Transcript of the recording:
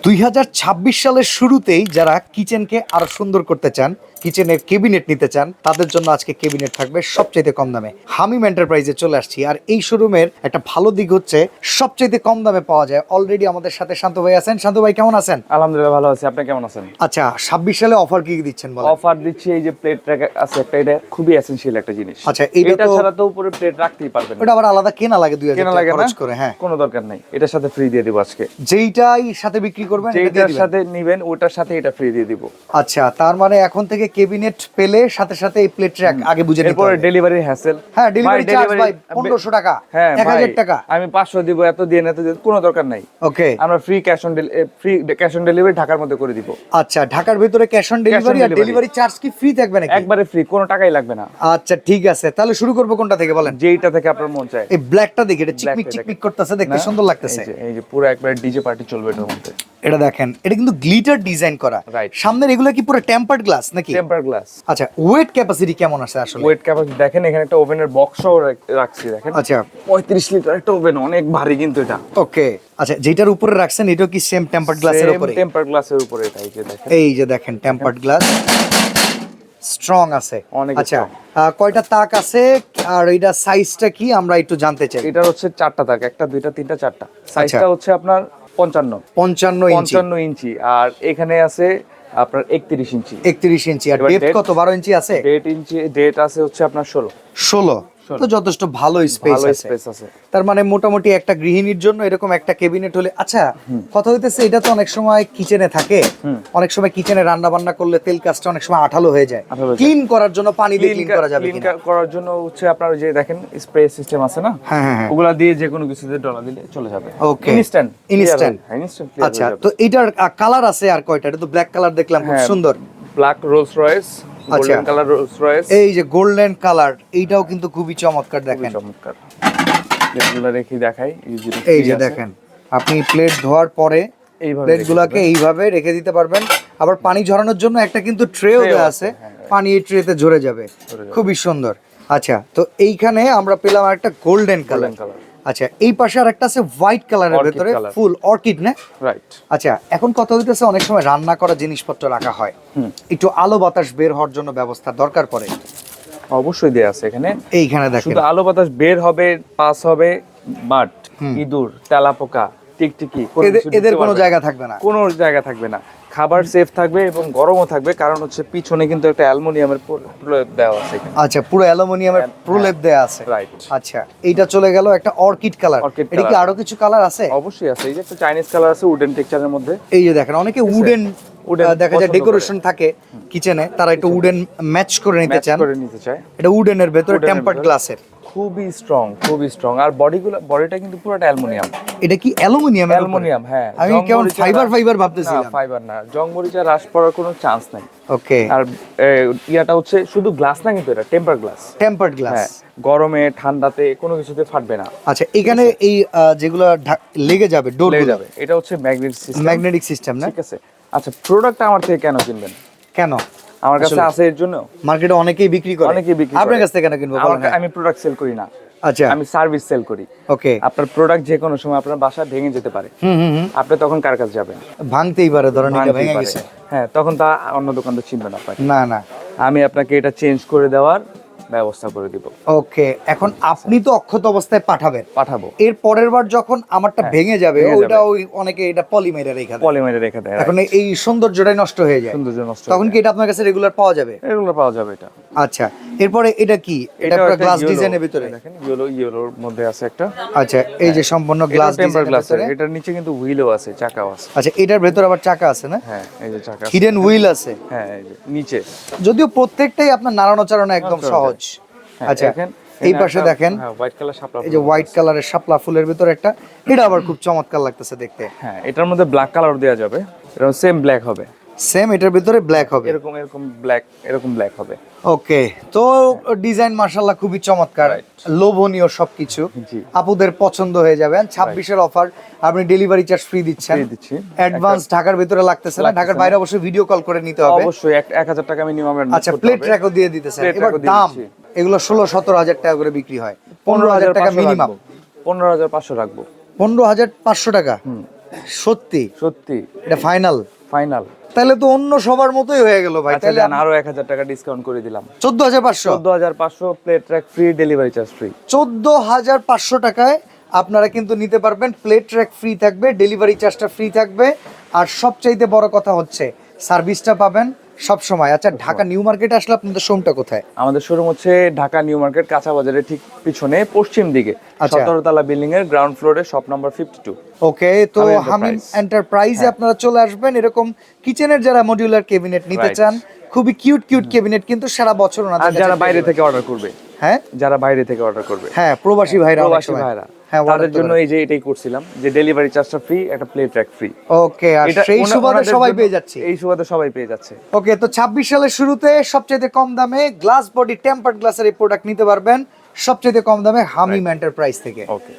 2026 সালের শুরুতেই যারা কিচেনকে আরো সুন্দর করতে চান, কিচেনের কেবিনেট নিতে চান, তাদের জন্য আজকে কেবিনেট থাকবে সবচাইতে কম দামে। হামিম এন্টারপ্রাইজে চলে আসছি। আর এই শোরুমের একটা ভালো দিক হচ্ছে সবচাইতে কম দামে পাওয়া যায়। অলরেডি আমাদের সাথে শান্ত ভাই আছেন। শান্ত ভাই কেমন আছেন? আলহামদুলিল্লাহ ভালো আছি, আপনি কেমন আছেন? আচ্ছা, 26 সালে অফার কি দিচ্ছেন বলেন? অফার দিচ্ছি, এই যে প্লেট ট্র্যাক আছে একটা, এটা খুবই এসেনশিয়াল একটা জিনিস। আচ্ছা, এটা ছাড়া তো উপরে প্লেট রাখতেই পারবেন না। ওটা আবার আলাদা কেনা লাগে 2000 কেনা টাকা লাগে খরচ না? করে। হ্যাঁ, কোনো দরকার নাই, এটার সাথে ফ্রি দিয়ে দিব আজকে। যেইটাই সাথে বিক্রি করবেন এটা দিয়ে যেটার দিবেন? সাথে নিবেন ওটার সাথে এটা ফ্রি দিয়ে দিব। আচ্ছা, তার মানে এখন থেকে কেবিনেট পেলে সাথে সাথে এই প্লেট ট্র্যাক আগে বুঝে নিতে এরপরে হবে। Delivery hassle. হ্যাঁ, ডেলিভারি চার্জ ভাই 1500 টাকা, হ্যাঁ 1000 টাকা। আমি 500 দিব, এত দিয়ে না, এত দিয়ে কোনো দরকার নাই। ওকে, আমরা ফ্রি ক্যাশ অন ডেলিভারি ঢাকার মধ্যে করে দিব। আচ্ছা, ঢাকার ভিতরে ক্যাশ অন ডেলিভারি। আর ডেলিভারি চার্জ কি ফ্রি থাকবে নাকি? একবারে ফ্রি, কোনো টাকাই লাগবে না। আচ্ছা, ঠিক আছে, তাহলে শুরু করব কোনটা থেকে বলেন? যেইটা থেকে আপনার মন চায়। এই ব্ল্যাকটা দেখি, এটা চিকমিক ব্ল্যাকটা চিকমিক করতেছে, দেখতে না? সুন্দর লাগতেছে। এই যে পুরো একবারে ডিজে পার্টি চলবে এটার মধ্যে। এটা দেখেন, এটা কিন্তু গ্লিটার ডিজাইন করা। Right. সামনের এগুলো কি পুরো টেম্পারড গ্লাস নাকি? Temper glass. আচ্ছা, ওয়েট ক্যাপাসিটি কেমন আছে আসলে? ওয়েট ক্যাপাসিটি দেখেন, এখানে একটা ওভেনের বক্সও রাখছি দেখেন। আচ্ছা, 35 লিটার একটা ওভেন, অনেক ভারী কিন্তু এটা। ওকে। আচ্ছা, যেটার উপরে রাখছেন এটাও কি সেম টেম্পারড গ্লাসের উপরে? টেম্পার গ্লাসের উপরে এটা, এই যে দেখেন। এই যে দেখেন, টেম্পারড গ্লাস, স্ট্রং আছে অনেক আচ্ছা, strong। কয়টা তাক আছে আর এটা সাইজটা কি আমরা একটু জানতে চাই। এটা হচ্ছে 4টা তাক, 1টা 2টা 3টা 4টা। সাইজটা হচ্ছে আপনার 55 ইঞ্চি। 55 ইঞ্চি। আর এখানে আছে আপনার 31 ইঞ্চি। 31 ইঞ্চি। আর এবার ডেপথ depth? কত? 12 ইঞ্চি আছে? 1.5 ইঞ্চি ডেট আছে হচ্ছে আপনার 16 তো যথেষ্ট ভালো স্পেস ভালো আছে। স্পেস আছে। তার মানে মোটামুটি একটা গৃহিণীর জন্য এরকম একটা ক্যাবিনেট হলে। আচ্ছা, কথা হইতেছে এটা তো অনেক সময় কিচেনে থাকে, অনেক সময় কিচেনে রান্না বান্না করলে তেল কাজটা অনেক সময় আঠালো হয়ে যায়। ক্লিন করার জন্য পানি দিয়ে ক্লিন করা যাবে ক্লিন কিনা? করার জন্য হচ্ছে আপনার ওই যে দেখেন স্প্রে সিস্টেম আছে না, হ্যাঁ হ্যাঁ হ্যাঁ। ওগুলা দিয়ে যে কোনো কিছুতে ডলা দিলে চলে যাবে। ওকে, ইনস্ট্যান্ট ইনস্ট্যান্ট। ইনস্ট্যান্ট। আচ্ছা, তো এটার কালার আছে আর কয়টা? এটা তো ব্ল্যাক কালার দেখলাম, খুব হ্যাঁ, সুন্দর। Black Rolls Royce, golden colour Rolls Royce. এই যে গোল্ডেন কালার, এইটাও কিন্তু খুবই চমৎকার। দেখেন, চমৎকার। প্লেটগুলো রেখে দেখাই। এই যে দেখেন, আপনি প্লেট ধোয়ার পরে এইভাবে প্লেটগুলোকে এইভাবে রেখে দিতে পারবেন। আবার পানি ঝরানোর জন্য একটা কিন্তু ট্রেও দেওয়া আছে, পানি এই ট্রেতে ঝরে যাবে। খুবই সুন্দর। আচ্ছা, তো এইখানে আমরা পেলাম একটা গোল্ডেন কালার। আচ্ছা, এই পাশে আর একটা আছে হোয়াইট কালারের Orchid ভিতরে, color। ফুল অর্কিড না? রাইট। আচ্ছা, এখন কথা হইতেছে অনেক সময় রান্না করা জিনিসপত্র রাখা হয়, একটু আলো বাতাস বের হওয়ার জন্য ব্যবস্থা দরকার পড়ে। অবশ্যই দেয়া আছে এখানে। এইখানে দেখেন, শুধু আলো বাতাস বের হবে, পাস হবে, বাট ইঁদুর, তেলাপোকা, টিকটিকি এদের কোনো জায়গা থাকবে না। কোনো জায়গা থাকবে না। খাবার সেফ থাকবে এবং গরমও থাকবে, কারণ হচ্ছে পিছনে কিন্তু একটা অ্যালুমিনিয়ামের প্রলেপ দেওয়া আছে এখানে। আচ্ছা, পুরো অ্যালুমিনিয়ামের প্রলেপ দেয়া আছে। রাইট। আচ্ছা, এইটা চলে গেল একটা অর্কিড কালার। Orchid এটা কি color। আরো কিছু কালার আছে? অবশ্যই আছে, এই যে একটা চাইনিজ কালার আছে উডেন টেক্সচারের মধ্যে। এই যে দেখেন, অনেকে উডেন দেখা যায় পছন্দ ডেকোরেশন থাকে কিচেনে, তারা একটু উডেন ম্যাচ করে নিতে ম্যাচ চান। করে নিতে চায়। এটা উডেনের ভেতরে Wooden-এর টেম্পারড ভেতরে। গ্লাসের। খুবই স্ট্রং, খুবই স্ট্রং। আর বডিটা কিন্তু পুরোটা অ্যালুমিনিয়াম। এটা কি অ্যালুমিনিয়াম? অ্যালুমিনিয়াম, হ্যাঁ। আমি কেমন ফাইবার ভাবতেছিলাম। না, ফাইবার না, জং মরিচা হ্রাস পড়ার কোনো চান্স নাই। ওকে, আর ইয়াটা হচ্ছে শুধু গ্লাস না, কিন্তু এটা টেম্পার গ্লাস। Temperate glass. হ্যাঁ, গরমে ঠান্ডাতে কোনো কিছুতে ফাটবে না। আচ্ছা, এখানে এই যেগুলো লেগে যাবে, ডোর লেগে যাবে। এটা হচ্ছে ম্যাগনেটিক সিস্টেম। ম্যাগনেটিক সিস্টেম না? ঠিক আছে। আচ্ছা, প্রোডাক্ট আমার থেকে কেন কিনবেন? কেন? আমার কাছে আছে এর জন্য। মার্কেটে অনেকেই বিক্রি করে, অনেকেই বিক্রি করে। আপনার কাছ থেকে কেন কিনবো বলেন? আমি প্রোডাক্ট সেল করি না, আচ্ছা, আমি সার্ভিস সেল করি। ওকে। আপনার প্রোডাক্ট যে কোনো সময় আপনার বাসা ভেঙে যেতে পারে, আপনি তখন কার কাছে যাবেন? ভাঙতেই পারে, ধরেন এটা ভাঙতেই ভেঙে পারে। গেছে। হ্যাঁ, তখন তা অন্য দোকানদার চিনবেন আপনাকে। না না, আমি আপনাকে এটা চেঞ্জ করে দেওয়ার ব্যবস্থা করে দিব। ওকে। এখন আপনি তো অক্ষত অবস্থায় পাঠাবো। এর পরের বার যখন আমারটা ভেঙে যাবে, ভেঙে ওইটা যাবে। ওই অনেকে এটা পলিমারে রেখে দেয়। পলিমারে রেখে দেয়। এখন এই সৌন্দর্যটাই নষ্ট হয়ে যায়। সৌন্দর্য নষ্ট তখন কি এটা আপনার কাছে রেগুলার পাওয়া যাবে? এগুলো পাওয়া যাবে এটা। আচ্ছা, এরপরে এটা কি? এটা পুরো গ্লাস ডিজাইনের ভিতরে। দেখেন, ইয়েলোর মধ্যে আছে একটা। আচ্ছা, এই যে সম্পূর্ণ গ্লাস টেম্পার ডিজাইনের গ্লাস। ভিতরে। এটার নিচে কিন্তু হুইলও আছে, চাকাও আছে। আচ্ছা, এটার ভেতর আবার চাকা আছে না? হ্যাঁ, এই যে চাকা আছে। হিডেন হুইল আছে। হ্যাঁ, এই যে নিচে। যদিও প্রত্যেকটাই আপনার নাড়ানো চাড়ানো একদম সহজ। হ্যাঁ, আচ্ছা, দেখেন, এই পাশে দেখেন, হোয়াইট কালার শাপলা। এই যে হোয়াইট কালারের শাপলা ফুলের ভিতর একটা, এটা আবার খুব চমৎকার লাগতেছে দেখতে। হ্যাঁ, এটার মধ্যে ব্ল্যাক কালার দেওয়া যাবে। এটা সেম ব্ল্যাক হবে। সেম এটার ভিতরে ব্ল্যাক হবে। এরকম ব্ল্যাক হবে। ওকে, তো ডিজাইন মাশাআল্লাহ খুবই চমৎকার, লোভনীয় সবকিছু। জি। আপুদের পছন্দ হয়ে যাবে। 26-এর অফার, আপনি ডেলিভারি চার্জ ফ্রি দিচ্ছেন। ফ্রি দিচ্ছি। অ্যাডভান্স ঢাকার ভিতরে লাগতেছে না, ঢাকার বাইরে অবশ্যই ভিডিও কল করে নিতে হবে। অবশ্যই 1000 টাকা মিনিমাম অ্যাডভান্স আচ্ছা, করতে প্লেট হবে। ট্র্যাকও দিয়ে দিতেছেন। Plate এবার rack ও দিয়ে দাম, দিচ্ছি। এগুলো 16-17 হাজার টাকা করে বিক্রি হয়, 15,000 টাকা মিনিমাম। 15,500 রাখবো। 15,500 টাকা সত্যি সত্যি এটা ফাইনাল? ফাইনাল। তাহলে তো অন্য সবার মতোই হয়ে গেল ভাই। আচ্ছা তাহলে দেন, আরো 1000 টাকা ডিসকাউন্ট করে দিলাম। 14,500। 14500, plate track free, delivery charge free. 14,500 টাকায় আপনারা কিন্তু নিতে পারবেন। প্লেট ট্র্যাক ফ্রি থাকবে, ডেলিভারি চার্জটা ফ্রি থাকবে, আর সবচাইতে বড় কথা হচ্ছে সার্ভিসটা পাবেন সব সময়। আচ্ছা, ঢাকা নিউ মার্কেটে আসলে আপনাদের শোরুমটা কোথায়? আমাদের শোরুম হচ্ছে ঢাকা নিউ মার্কেট কাঁচা বাজারের ঠিক পিছনে পশ্চিম দিকে, আচ্ছা। 17 তলা বিল্ডিং এর গ্রাউন্ড ফ্লোরে, শপ নাম্বার 52। ওকে, তো হামিম হামিম এন্টারপ্রাইজ। এন্টারপ্রাইজে হ্যাঁ। আপনারা চলে আসবেন। এরকম কিচেনের যারা মডিউলার ক্যাবিনেট নিতে Right. চান, খুবই কিউট কিউট ক্যাবিনেট কিন্তু সারা বছর ওনাদের আর কাছে যারা বাইরে পেয়ে থেকে অর্ডার করবে, যাবেন। হ্যাঁ যারা বাইরে থেকে অর্ডার করবে, হ্যাঁ, প্রবাসী ভাইরা অনেক প্রবাসী সময়। ভাইরা, হ্যাঁ, তাদের জন্য এই যে এটাই করছিলাম, যে ডেলিভারি চার্জটা ফ্রি, একটা প্লেট ট্র্যাক ফ্রি। ওকে, আর সেই সুবাদে সবাই পেয়ে যাচ্ছে। এই সুবাদে সবাই পেয়ে যাচ্ছে। ওকে, তো 26 সালের শুরুতে সবচেয়ে কম দামে গ্লাস বডি টেম্পারড গ্লাসের এই প্রোডাক্ট নিতে পারবেন সবচেয়ে কম দামে হামিম এন্টারপ্রাইজ থেকে। ওকে।